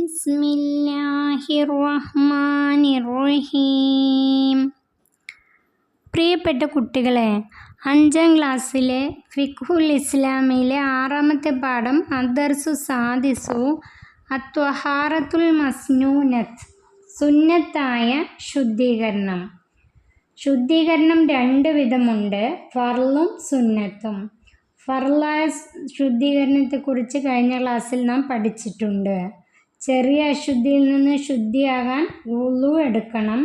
ബിസ്മില്ലാഹിർറഹ്മാനിർറഹീം. പ്രിയപ്പെട്ട കുട്ടികളെ, 5ാം ക്ലാസ്സിലെ ഫിഖ്ഹുൽ ഇസ്ലാമിലെ 6ാമത്തെ പാഠം അദ്ദർസു സാദിസു അത്വഹാറത്തുൽ മസ്നൂനത്ത്, സുന്നത്തായ ശുദ്ധീകരണം. ശുദ്ധീകരണം 2 വിധമുണ്ട്, ഫർളും സുന്നത്തും. ഫർളായ ശുദ്ധീകരണത്തെക്കുറിച്ച് കഴിഞ്ഞ ക്ലാസ്സിൽ നാം പഠിച്ചിട്ടുണ്ട്. ചെറിയ അശുദ്ധിയിൽ നിന്ന് ശുദ്ധിയാകാൻ വുളു എടുക്കണം,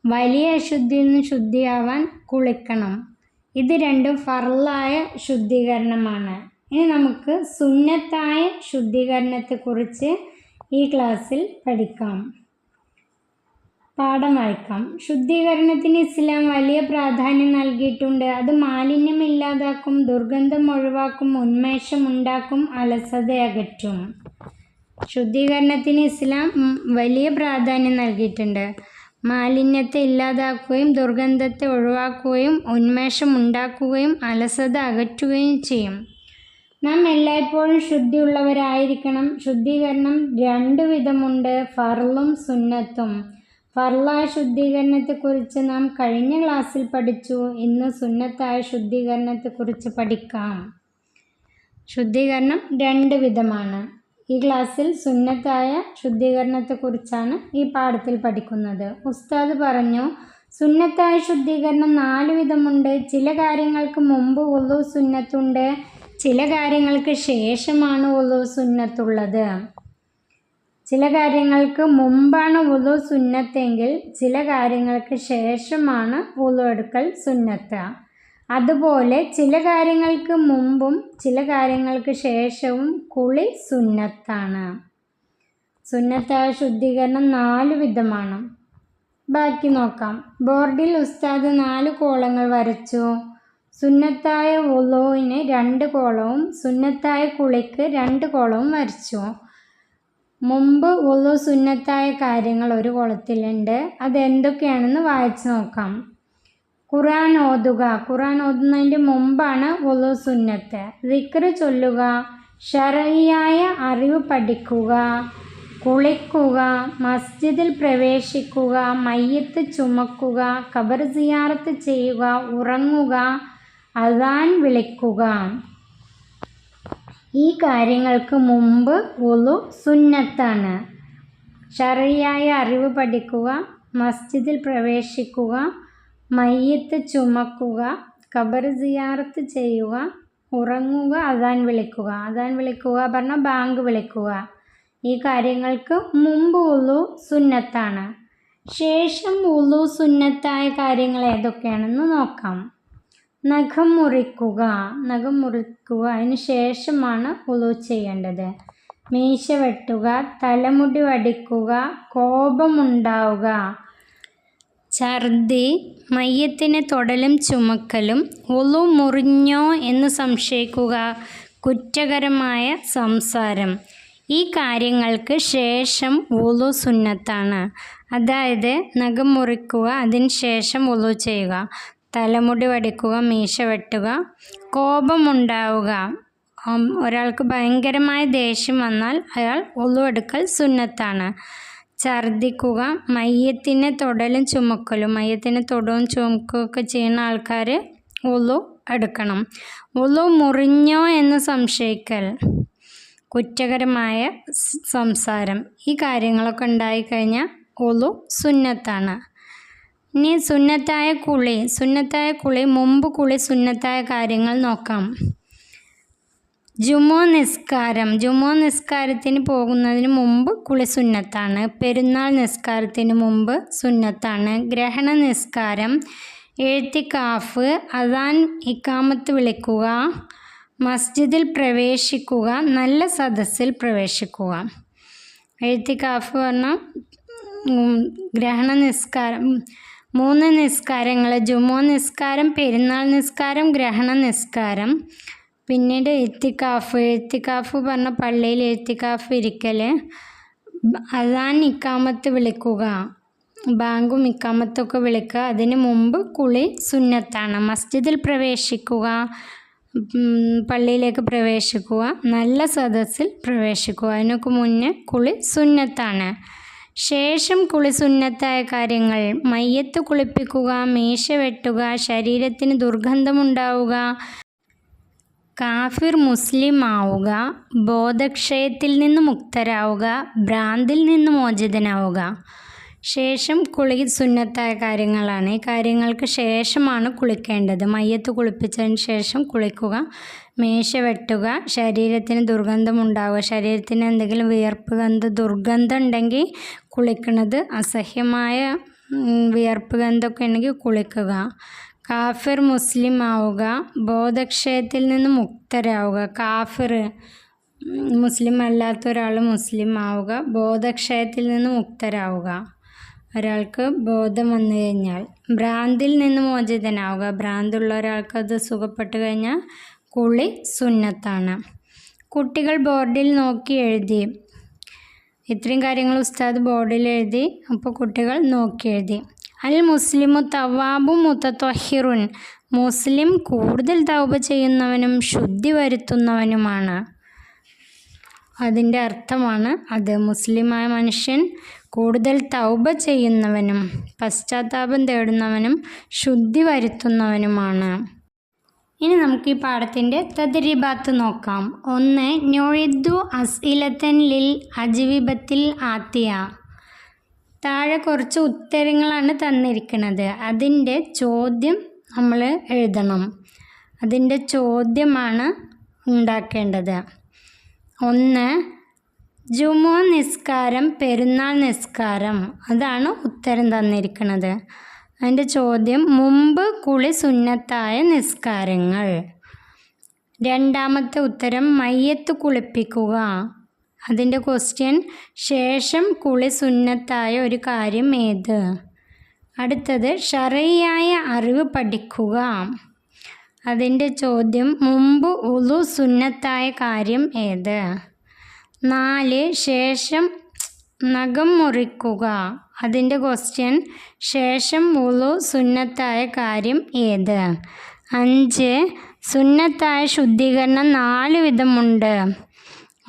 വലിയ അശുദ്ധിയിൽ നിന്ന് ശുദ്ധിയാവാൻ കുളിക്കണം. ഇത് രണ്ടും ഫർളായ ശുദ്ധീകരണമാണ്. ഇനി നമുക്ക് സുന്നത്തായ ശുദ്ധീകരണത്തെക്കുറിച്ച് ഈ ക്ലാസ്സിൽ പഠിക്കാം. പാഠം വായിക്കാം. ശുദ്ധീകരണത്തിന് ഇസ്ലാം വലിയ പ്രാധാന്യം നൽകിയിട്ടുണ്ട്. അത് മാലിന്യം ഇല്ലാതാക്കും, ദുർഗന്ധം ഒഴിവാക്കും, ഉന്മേഷം ഉണ്ടാക്കും, അലസത അകറ്റും. ശുദ്ധീകരണത്തിന് ഇസ്ലാം വലിയ പ്രാധാന്യം നൽകിയിട്ടുണ്ട്. മാലിന്യത്തെ ഇല്ലാതാക്കുകയും ദുർഗന്ധത്തെ ഒഴിവാക്കുകയും ഉന്മേഷം ഉണ്ടാക്കുകയും അലസത അകറ്റുകയും ചെയ്യും. നാം എല്ലായ്പ്പോഴും ശുദ്ധിയുള്ളവരായിരിക്കണം. ശുദ്ധീകരണം 2 വിധമുണ്ട്, ഫർളും സുന്നത്തും. ഫർളായ ശുദ്ധീകരണത്തെക്കുറിച്ച് നാം കഴിഞ്ഞ ക്ലാസ്സിൽ പഠിച്ചു. ഇന്ന് സുന്നത്തായ ശുദ്ധീകരണത്തെക്കുറിച്ച് പഠിക്കാം. ശുദ്ധീകരണം 2 വിധമാണ്. ഈ ക്ലാസ്സിൽ സുന്നത്തായ ശുദ്ധീകരണത്തെക്കുറിച്ചാണ് ഈ പാഠത്തിൽ പഠിക്കുന്നത്. ഉസ്താദ് പറഞ്ഞു, സുന്നത്തായ ശുദ്ധീകരണം 4 വിധമുണ്ട്. ചില കാര്യങ്ങൾക്ക് മുമ്പ് വുളു സുന്നത്തുണ്ട്, ചില കാര്യങ്ങൾക്ക് ശേഷമാണ് വുളു സുന്നത്തുള്ളത്. ചില കാര്യങ്ങൾക്ക് മുമ്പാണ് വുളു സുന്നത്തെങ്കിൽ ചില കാര്യങ്ങൾക്ക് ശേഷമാണ് വുളു എടുക്കൽ സുന്നത്ത്. അതുപോലെ ചില കാര്യങ്ങൾക്ക് മുമ്പും ചില കാര്യങ്ങൾക്ക് ശേഷവും കുളി സുന്നത്താണ്. സുന്നത്തായ ശുദ്ധീകരണം 4 വിധമാണ്. ബാക്കി നോക്കാം. ബോർഡിൽ ഉസ്താദ് 4 കോളങ്ങൾ വരച്ചു. സുന്നത്തായ വുളുവിന് 2 കോളവും സുന്നത്തായ കുളിക്ക് 2 കോളവും വരച്ചു. മുമ്പ് വുളു സുന്നത്തായ കാര്യങ്ങൾ ഒരു കോളത്തിലുണ്ട്. അതെന്തൊക്കെയാണെന്ന് വായിച്ചു നോക്കാം. ഖുർആൻ ഓതുക. ഖുർആൻ ഓതുന്നതിൻ്റെ മുമ്പാണ് വുളു സുന്നത്ത്. ദിക്ർ ചൊല്ലുക, ശർഈയായ അറിവ് പഠിക്കുക, കുളിക്കുക, മസ്ജിദിൽ പ്രവേശിക്കുക, മയ്യത്ത് ചുമക്കുക, ഖബർ സിയാറത്ത് ചെയ്യുക, ഉറങ്ങുക, അദാൻ വിളിക്കുക. ഈ കാര്യങ്ങൾക്ക് മുമ്പ് വുളു സുന്നത്താണ്. ശർഈയായ അറിവ് പഠിക്കുക, മസ്ജിദിൽ പ്രവേശിക്കുക, മയ്യത്ത് ചുമക്കുക, ഖബർ സിയാറത്ത് ചെയ്യുക, ഉറങ്ങുക, അദാൻ വിളിക്കുക. അദാൻ വിളിക്കുക പറഞ്ഞാൽ ബാങ്ക് വിളിക്കുക. ഈ കാര്യങ്ങൾക്ക് മുമ്പ് വുളു സുന്നത്താണ്. ശേഷം വുളു സുന്നത്തായ കാര്യങ്ങൾ ഏതൊക്കെയാണെന്ന് നോക്കാം. നഖം മുറിക്കുക. നഖം മുറിക്കുക അതിന് ശേഷമാണ് വുളു ചെയ്യേണ്ടത്. മീശ വെട്ടുക, തലമുടി വടിക്കുക, കോപമുണ്ടാവുക, ഛർദി, മയ്യത്തിനെ തൊടലും ചുമക്കലും, വുളു മുറിഞ്ഞോ എന്ന് സംശയിക്കുക, കുറ്റകരമായ സംസാരം. ഈ കാര്യങ്ങൾക്ക് ശേഷം വുളു സുന്നത്താണ്. അതായത് നഖം മുറിക്കുക, അതിന് ശേഷം വുളു ചെയ്യുക, തലമുടി വടിക്കുക, മീശ വെട്ടുക, കോപമുണ്ടാവുക. ഒരാൾക്ക് ഭയങ്കരമായ ദേഷ്യം വന്നാൽ അയാൾ വുളു എടുക്കൽ സുന്നത്താണ്. ഛർദിക്കുക, മയ്യത്തിനെ തൊടലും ചുമക്കലും. മയ്യത്തിനെ തൊടുകയും ചുമക്കുകയൊക്കെ ചെയ്യുന്ന ആൾക്കാർ വുളു എടുക്കണം. വുളു മുറിഞ്ഞോ എന്ന് സംശയിക്കൽ, കുറ്റകരമായ സംസാരം. ഈ കാര്യങ്ങളൊക്കെ ഉണ്ടായിക്കഴിഞ്ഞാൽ വുളു സുന്നത്താണ്. ഇനി സുന്നത്തായ കുളി. സുന്നത്തായ കുളി, മുമ്പ് കുളി സുന്നത്തായ കാര്യങ്ങൾ നോക്കാം. ജുമുഅ നിസ്കാരം. ജുമുഅ നിസ്കാരത്തിന് പോകുന്നതിന് മുമ്പ് കുളി സുന്നത്താണ്. പെരുന്നാൾ നിസ്കാരത്തിന് മുമ്പ് സുന്നത്താണ്. ഗ്രഹണ നിസ്കാരം, എഴുത്തിക്കാഫ്, അദാൻ ഇഖാമത്ത് വിളിക്കുക, മസ്ജിദിൽ പ്രവേശിക്കുക, നല്ല സദസ്സിൽ പ്രവേശിക്കുക. എഴുത്തിക്കാഫ് പറഞ്ഞാൽ ഗ്രഹണ നിസ്കാരം. 3 നിസ്കാരങ്ങൾ: ജുമുഅ നിസ്കാരം, പെരുന്നാൾ നിസ്കാരം, ഗ്രഹണ നിസ്കാരം. പിന്നീട് എഴുത്തിക്കാഫ്. എഴുത്തിക്കാഫ് പറഞ്ഞ പള്ളിയിൽ എഴുത്തിക്കാഫ് ഇരിക്കൽ, അദാൻ ഇഖാമത്ത് വിളിക്കുക, ബാങ്കും ഇഖാമത്തൊക്കെ വിളിക്കുക. അതിന് മുമ്പ് കുളി സുന്നത്താണ്. മസ്ജിദിൽ പ്രവേശിക്കുക, പള്ളിയിലേക്ക് പ്രവേശിക്കുക, നല്ല സദസ്സിൽ പ്രവേശിക്കുക. അതിനൊക്കെ മുന്നേ കുളി സുന്നത്താണ്. ശേഷം കുളി സുന്നത്തായ കാര്യങ്ങൾ: മയ്യത്ത് കുളിപ്പിക്കുക, മീശ വെട്ടുക, ശരീരത്തിന് ദുർഗന്ധമുണ്ടാവുക, കാഫിർ മുസ്ലിം ആവുക, ബോധക്ഷയത്തിൽ നിന്ന് മുക്തരാവുക, ഭ്രാന്തിൽ നിന്ന് മോചിതനാവുക. ശേഷം കുളി സുന്നത്തായ കാര്യങ്ങളാണ്. ഈ കാര്യങ്ങൾക്ക് ശേഷമാണ് കുളിക്കേണ്ടത്. മയ്യത്ത് കുളിപ്പിച്ചതിന് ശേഷം കുളിക്കുക, മീശ വെട്ടുക, ശരീരത്തിന് ദുർഗന്ധമുണ്ടാവുക. ശരീരത്തിന് എന്തെങ്കിലും വിയർപ്പ് ദുർഗന്ധം ഉണ്ടെങ്കിൽ കുളിക്കുന്നത്, അസഹ്യമായ വിയർപ്പ് ഗന്ധമൊക്കെ ഉണ്ടെങ്കിൽ കുളിക്കുക. കാഫിർ മുസ്ലിം ആവുക, ബോധക്ഷയത്തിൽ നിന്ന് മുക്തരാവുക. കാഫിർ മുസ്ലിം അല്ലാത്ത ഒരാൾ മുസ്ലിം ആവുക, ബോധക്ഷയത്തിൽ നിന്ന് മുക്തരാവുക. ഒരാൾക്ക് ബോധം വന്നു കഴിഞ്ഞാൽ. ഭ്രാന്തിൽ നിന്ന് മോചിതനാവുക. ഭ്രാന്തുള്ള ഒരാൾക്ക് അത് സുഖപ്പെട്ട് കഴിഞ്ഞാൽ കുളി സുന്നത്താണ്. കുട്ടികൾ ബോർഡിൽ നോക്കി എഴുതി. ഇത്രയും കാര്യങ്ങൾ ഉസ്താദ് ബോർഡിൽ എഴുതി. അപ്പോൾ കുട്ടികൾ നോക്കി എഴുതി. അൽ മുസ്ലിമു തവാബു മുതത്വഹിറുൻ. മുസ്ലിം കൂടുതൽ തൗബ ചെയ്യുന്നവനും ശുദ്ധി വരുത്തുന്നവനുമാണ്. അതിൻ്റെ അർത്ഥമാണ് അത്. മുസ്ലിമായ മനുഷ്യൻ കൂടുതൽ തൗബ ചെയ്യുന്നവനും പശ്ചാത്താപം തേടുന്നവനും ശുദ്ധി വരുത്തുന്നവനുമാണ്. ഇനി നമുക്ക് ഈ പാഠത്തിൻ്റെ തദ്രീബാത്ത് നോക്കാം. 1. നൊഴിദ്ദു അസ്ഇലത്തൻ ലിൽ അജ്വിബത്തിൽ ആത്തിയ. താഴെ കുറച്ച് ഉത്തരങ്ങളാണ് തന്നിരിക്കുന്നത്. അതിൻ്റെ ചോദ്യം നമ്മൾ എഴുതണം. അതിൻ്റെ ചോദ്യമാണ് ഉണ്ടാക്കേണ്ടത്. 1. ജുമുഅ നിസ്കാരം, പെരുന്നാൾ നിസ്കാരം. അതാണ് ഉത്തരം തന്നിരിക്കുന്നത്. അതിൻ്റെ ചോദ്യം: മുമ്പ് കുളി സുന്നത്തായ നിസ്കാരങ്ങൾ. രണ്ടാമത്തെ ഉത്തരം: മയ്യത്ത് കുളിപ്പിക്കുക. അതിൻ്റെ ക്വസ്റ്റ്യൻ: ശേഷം കുളി സുന്നത്തായ ഒരു കാര്യം ഏത്? അടുത്തത്: ശർഈയായ അറിവ് പഠിക്കുക. അതിൻ്റെ ചോദ്യം: മുമ്പ് ഉളു സുന്നത്തായ കാര്യം ഏത്? 4. ശേഷം നഖം മുറിക്കുക. അതിൻ്റെ ക്വസ്റ്റ്യൻ: ശേഷം ഉളു സുന്നത്തായ കാര്യം ഏത്? 5. സുന്നത്തായ ശുദ്ധീകരണം 4 വിധമുണ്ട്.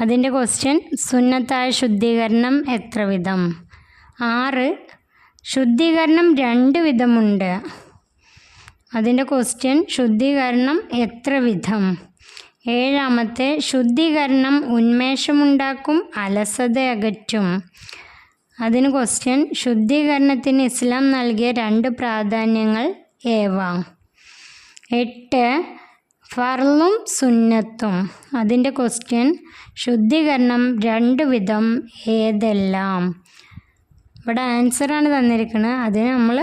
അതിൻ്റെ ക്വസ്റ്റ്യൻ: സുന്നത്തായ ശുദ്ധീകരണം എത്ര വിധം? 6. ശുദ്ധീകരണം 2 വിധമുണ്ട്. അതിൻ്റെ ക്വസ്റ്റ്യൻ: ശുദ്ധീകരണം എത്ര വിധം? 7. ശുദ്ധീകരണം ഉന്മേഷമുണ്ടാക്കും, അലസത അകറ്റും. അതിന് ക്വസ്റ്റ്യൻ: ശുദ്ധീകരണത്തിന് ഇസ്ലാം നൽകിയ 2 പ്രാധാന്യങ്ങൾ ഏവ? 8. ഫർളും സുന്നത്തും. അതിൻ്റെ ക്വസ്റ്റ്യൻ: ശുദ്ധീകരണം 2 വിധം ഏതെല്ലാം? ഇവിടെ ആൻസറാണ് തന്നിരിക്കുന്നത്. അതിന് നമ്മൾ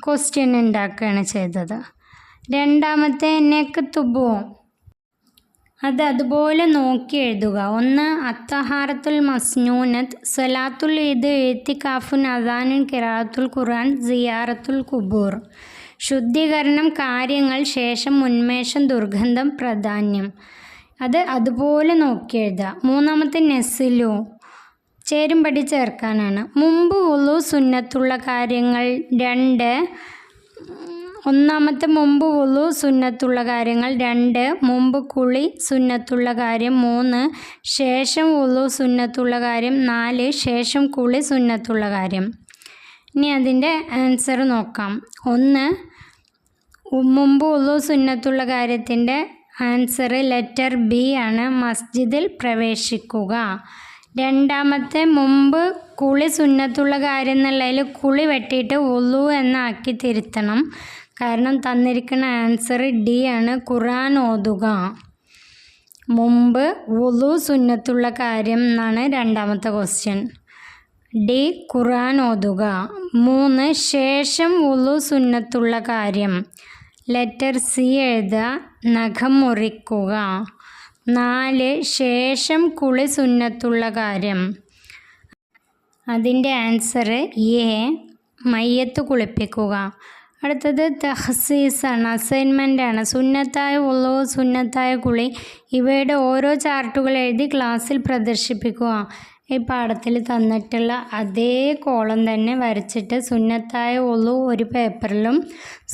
ക്വസ്റ്റ്യൻ ഉണ്ടാക്കുകയാണ് ചെയ്തത്. രണ്ടാമത്തെ നെക്തുബു. അത് അതുപോലെ നോക്കി എഴുതുക. 1. അത്തഹാറത്തുൽ മസ്നൂനത്ത്, സ്വലാത്തുൽ ഈദ്, ഇഅ്തികാഫുൻ, അദാനുൻ, ഖിറാഅത്തുൽ ഖുർആൻ, സിയാറത്തുൽ ഖുബൂർ. ശുദ്ധീകരണം, കാര്യങ്ങൾ, ശേഷം ഉന്മേഷം, ദുർഗന്ധം, പ്രാധാന്യം. അത് അതുപോലെ നോക്കി എഴുതുക. 3. നെസ്ലു, ചേരുംപടി ചേർക്കാനാണ്. മുമ്പ് ഉളു സുന്നത്തുള്ള കാര്യങ്ങൾ 2. 1. മുമ്പ് ഉളു സുന്നത്തുള്ള കാര്യങ്ങൾ. 2. മുമ്പ് കുളി സുന്നത്തുള്ള കാര്യം. 3. ശേഷം ഉളു സുന്നത്തുള്ള കാര്യം. 4. ശേഷം കുളി സുന്നത്തുള്ള കാര്യം. ഇനി അതിൻ്റെ ആൻസർ നോക്കാം. 1. മുമ്പ് ഉളു സുന്നത്തുള്ള കാര്യത്തിൻ്റെ ആൻസർ ലെറ്റർ ബി ആണ്, മസ്ജിദിൽ പ്രവേശിക്കുക. 2. മുമ്പ് കുളി സുന്നത്തുള്ള കാര്യം എന്നുള്ളതിൽ കുളി വെട്ടിയിട്ട് ഉളു എന്നാക്കി തിരുത്തണം. കാരണം തന്നിരിക്കുന്ന ആൻസർ ഡി ആണ്, ഖുർആൻ ഓതുക. മുമ്പ് ഉളു സുന്നത്തുള്ള കാര്യം എന്നാണ് 2ാമത്തെ ക്വസ്റ്റ്യൻ. ഡി ഖുർആൻ ഓതുക. 3. ശേഷം ഉളു സുന്നത്തുള്ള കാര്യം. ലെറ്റർ സി എഴുതുക, നഖം മുറിക്കുക. 4. ശേഷം കുളി സുന്നത്തുള്ള കാര്യം. അതിൻ്റെ ആൻസർ എ, മയ്യത്ത് കുളിപ്പിക്കുക. അടുത്തത് തഹ്സീസാണ്, അസൈൻമെൻ്റാണ്. സുന്നത്തായ ഉളു, സുന്നത്തായ കുളി ഇവയുടെ ഓരോ ചാർട്ടുകൾ എഴുതി ക്ലാസ്സിൽ പ്രദർശിപ്പിക്കുക. ഈ പാഠത്തിൽ തന്നിട്ടുള്ള അതേ കോളം തന്നെ വരച്ചിട്ട് സുന്നത്തായ ഉളു ഒരു പേപ്പറിലും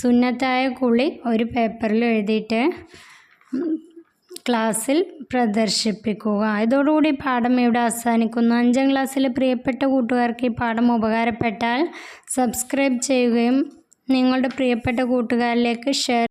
സുന്നത്തായ കുളി ഒരു പേപ്പറിലും എഴുതിയിട്ട് ക്ലാസ്സിൽ പ്രദർശിപ്പിക്കുക. ഇതോടുകൂടി പാഠം ഇവിടെ അവസാനിക്കുന്നു. 5ാം ക്ലാസ്സിലെ പ്രിയപ്പെട്ട കൂട്ടുകാർക്ക് ഈ പാഠം ഉപകാരപ്പെട്ടാൽ സബ്സ്ക്രൈബ് ചെയ്യുകയും നിങ്ങളുടെ പ്രിയപ്പെട്ട കൂട്ടുകാരിലേക്ക് ഷെയർ